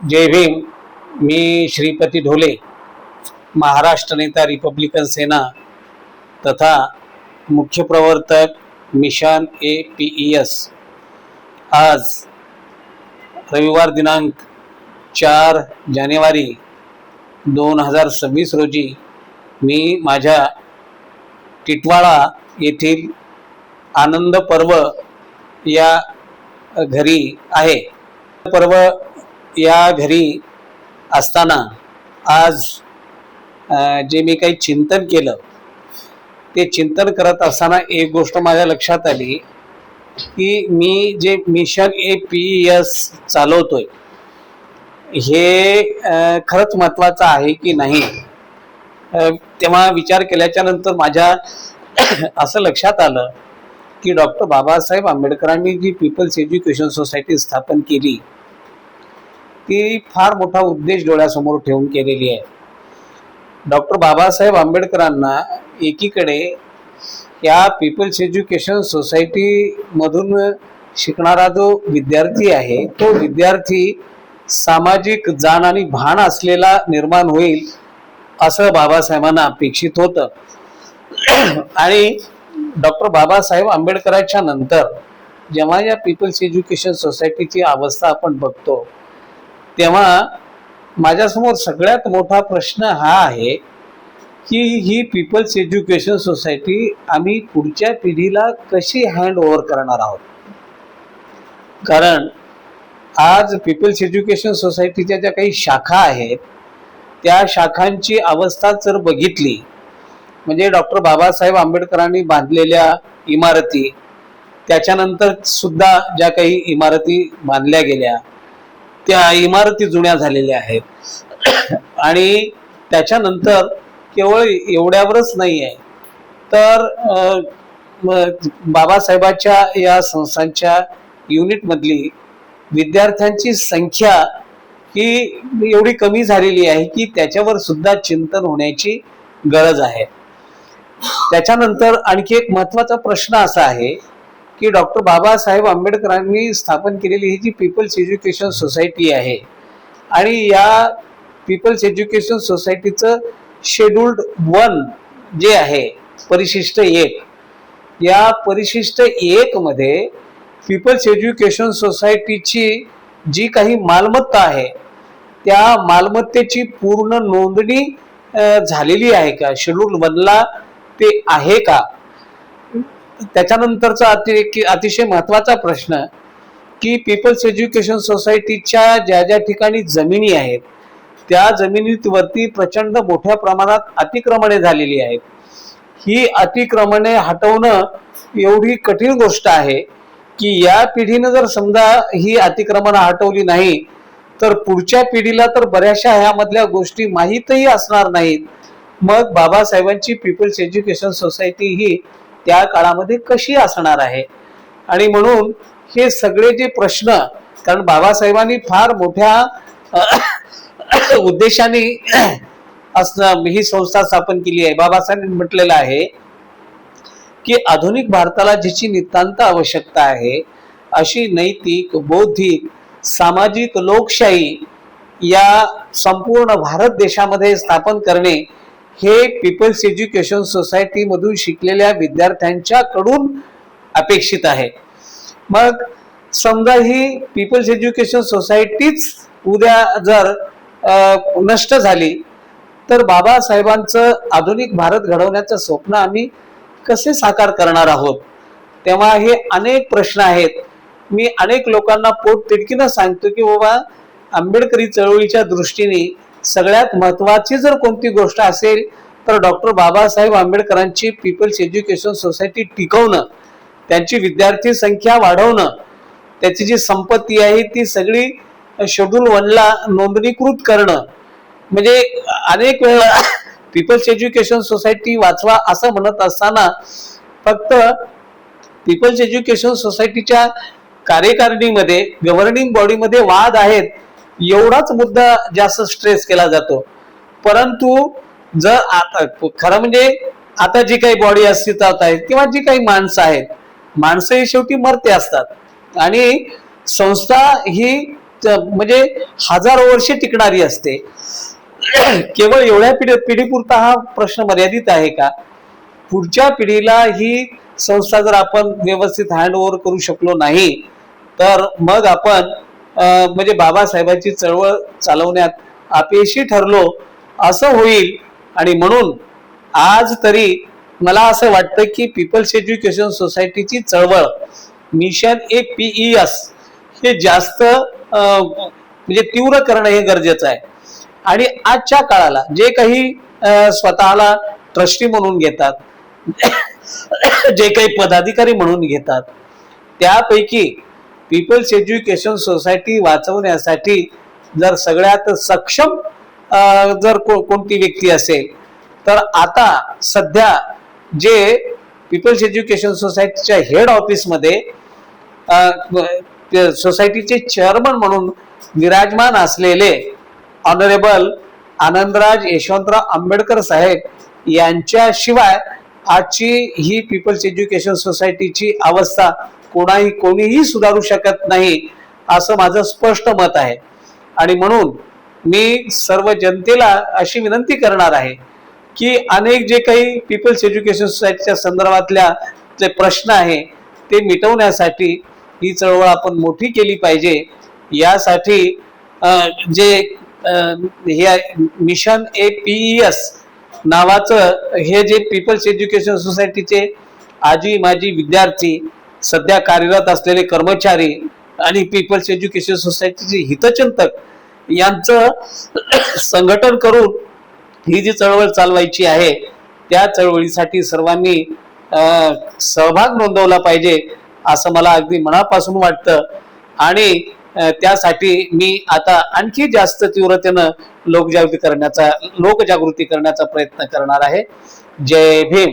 जय भीम. मी श्रीपती ढोले, महाराष्ट्र नेता रिपब्लिकन सेना तथा मुख्य प्रवर्तक मिशन APES. आज रविवार दिनांक 4 जानेवारी 2026 रोजी मी माझ्या टिटवाळा येथील आनंद पर्व या घरी आहे. पर्व या घरी असताना आज जे मी काही चिंतन केलं, ते चिंतन करत असताना एक गोष्ट माझ्या लक्षात आली की मी जे मिशन APES चालवतोय हे खरंच महत्त्वाचं आहे की नाही. तेव्हा विचार केल्याच्या नंतर माझ्या असं लक्षात आलं की डॉक्टर बाबासाहेब आंबेडकरांनी जी पीपल्स एज्युकेशन सोसायटी स्थापन केली ती फार मोठा उद्देश डोळ्यासमोर ठेवून केलेली आहे. डॉक्टर बाबासाहेब आंबेडकरांना एकीकडे या पीपल्स एज्युकेशन सोसायटीमधून शिकणारा जो विद्यार्थी आहे तो विद्यार्थी सामाजिक जाण आणि भान असलेला निर्माण होईल असं बाबासाहेबांना अपेक्षित होतं. आणि डॉक्टर बाबासाहेब आंबेडकरांच्या नंतर जेव्हा या पीपल्स एज्युकेशन सोसायटीची अवस्था आपण बघतो तेव्हा माझ्यासमोर सगळ्यात मोठा प्रश्न हा आहे की ही पीपल्स एज्युकेशन सोसायटी आम्ही पुढच्या पिढीला कशी हँड ओव्हर करणार आहोत. कारण आज पीपल्स एज्युकेशन सोसायटीच्या ज्या काही शाखा आहेत त्या शाखांची अवस्था जर बघितली म्हणजे डॉक्टर बाबासाहेब आंबेडकरांनी बांधलेल्या इमारती, त्याच्यानंतर सुद्धा ज्या काही इमारती बांधल्या गेल्या त्या इमारती जुन्या झालेल्या आहेत. आणि त्याच्यानंतर केवळ एवढ्यावरच नाही आहे तर बाबासाहेबांच्या या संस्थांच्या युनिटमधली विद्यार्थ्यांची संख्या ही एवढी कमी झालेली आहे की त्याच्यावर सुद्धा चिंतन होण्याची गरज आहे. त्याच्यानंतर आणखी एक महत्त्वाचा प्रश्न असा आहे की डॉक्टर बाबासाहेब आंबेडकरांनी स्थापन केलेली ही जी पीपल्स एज्युकेशन सोसायटी आहे आणि या पीपल्स एज्युकेशन सोसायटीचं शेड्यूल्ड 1 जे आहे परिशिष्ट 1, या परिशिष्ट 1 मध्ये पीपल्स एज्युकेशन सोसायटीची जी काही मालमत्ता आहे त्या मालमत्तेची पूर्ण नोंदणी झालेली आहे का, शेड्यूल 1ला ते आहे का. त्याच्यानंतरचा अतिशय महत्त्वाचा प्रश्न की पीपल्स एज्युकेशन सोसायटीच्या ज्या ज्या ठिकाणी जमिनी आहेत त्या जमिनीवरती प्रचंड मोठ्या प्रमाणात अतिक्रमणे झालेली आहेत. ही अतिक्रमणे हटवणं एवढी कठीण गोष्ट आहे की या पिढीनं जर समजा ही अतिक्रमणं हटवली नाही तर पुढच्या पिढीला तर बऱ्याचशा ह्यामधल्या गोष्टी माहीतही असणार नाहीत. मग बाबासाहेबांची पीपल्स एज्युकेशन सोसायटी ही त्या काळामध्ये कशी असणार आहे. आणि म्हणून हे सगळे जे प्रश्न, कारण बाबासाहेबांनी फार मोठ्या उद्देशाने ही संस्था स्थापन केली आहे. बाबासाहेबांनी म्हटलेलं आहे की आधुनिक भारताला जिची नितांत आवश्यकता आहे अशी नैतिक, बौद्धिक, सामाजिक लोकशाही या संपूर्ण भारत देशामध्ये स्थापन करणे हे पीपल्स एज्युकेशन सोसायटी मधून शिकलेल्या विद्यार्थ्यांच्याकडून अपेक्षित आहे. मग समजा ही पीपल्स एज्युकेशन सोसायटीच उद्या जर नष्ट झाली तर बाबासाहेबांचं आधुनिक भारत घडवण्याचं स्वप्न आम्ही कसे साकार करणार आहोत. तेव्हा हे अनेक प्रश्न आहेत. मी अनेक लोकांना पोटतिडकीनं सांगतो की बाबा आंबेडकरी चळवळीच्या दृष्टीने सगळ्यात महत्त्वाची जर कोणती गोष्ट असेल तर डॉक्टर बाबासाहेब आंबेडकरांची पीपल्स एज्युकेशन सोसायटी टिकवणं, त्यांची विद्यार्थी संख्या वाढवणं, त्याची जी संपत्ती आहे ती सगळी शेड्यूल 1ला नोंदणीकृत करणं. म्हणजे अनेक वेळा पीपल्स एज्युकेशन सोसायटी वाचवा असं म्हणत असताना फक्त पीपल्स एज्युकेशन सोसायटीच्या कार्यकारिणीमध्ये, गव्हर्निंग बॉडीमध्ये वाद आहेत एवढाच मुद्दा जास्त स्ट्रेस केला जातो. परंतु जर आता खरं म्हणजे आता जी काही बॉडी अस्तित्वात आहे किंवा जी काही माणसं आहेत, माणसं ही शेवटी मरते असतात आणि संस्था ही म्हणजे हजारो वर्षे टिकणारी असते. केवळ एवढ्या पिढीपुरता हा प्रश्न मर्यादित आहे का? पुढच्या पिढीला ही संस्था जर आपण व्यवस्थित हँड ओव्हर करू शकलो नाही तर मग आपण म्हणजे बाबासाहेबांची चळवळ चालवण्यात अपयशी ठरलो असं होईल. आणि म्हणून आज तरी मला असं वाटतं की पीपल्स एज्युकेशन सोसायटीची चळवळ मिशन APES हे जास्त म्हणजे तीव्र करणं हे गरजेचं आहे. आणि आजच्या काळाला जे काही स्वतःला ट्रस्टी म्हणून घेतात, जे काही पदाधिकारी म्हणून घेतात, त्यापैकी पीपल्स एज्युकेशन सोसायटी वाचवण्यासाठी जर सगळ्यात सक्षम जर कोणती व्यक्ती असेल तर आता सध्या जे पीपल्स एज्युकेशन सोसायटीच्या हेड ऑफिसमध्ये सोसायटीचे चेअरमन म्हणून विराजमान असलेले ऑनरेबल आनंदराज यशवंतराव आंबेडकर साहेब यांच्याशिवाय आजची ही पीपल्स एज्युकेशन सोसायटीची अवस्था कोणीही सुधारू शकत नाही असं माझं स्पष्ट मत आहे. आणि म्हणून मी सर्व जनतेला अशी विनंती करणार आहे की अनेक जे काही पीपल्स एज्युकेशन सोसायटीच्या संदर्भातल्या जे प्रश्न आहे ते मिटवण्यासाठी ही चळवळ आपण मोठी केली पाहिजे. यासाठी जे हे मिशन APES नावाचं हे जे पीपल्स एज्युकेशन सोसायटीचे आजी माजी विद्यार्थी, सध्या कार्यरत असलेले कर्मचारी आणि पीपल्स एज्युकेशन सोसायटीचे हितचिंतक यांचं संघटन करून ही जी चळवळ चालवायची आहे त्या चळवळीसाठी सर्वांनी सहभाग नोंदवला पाहिजे असं मला अगदी मनापासून वाटतं. आणि त्यासाठी मी आता आणखी जास्त तीव्रतेनं लोकजागृती करण्याचा प्रयत्न करणार आहे. जय भीम.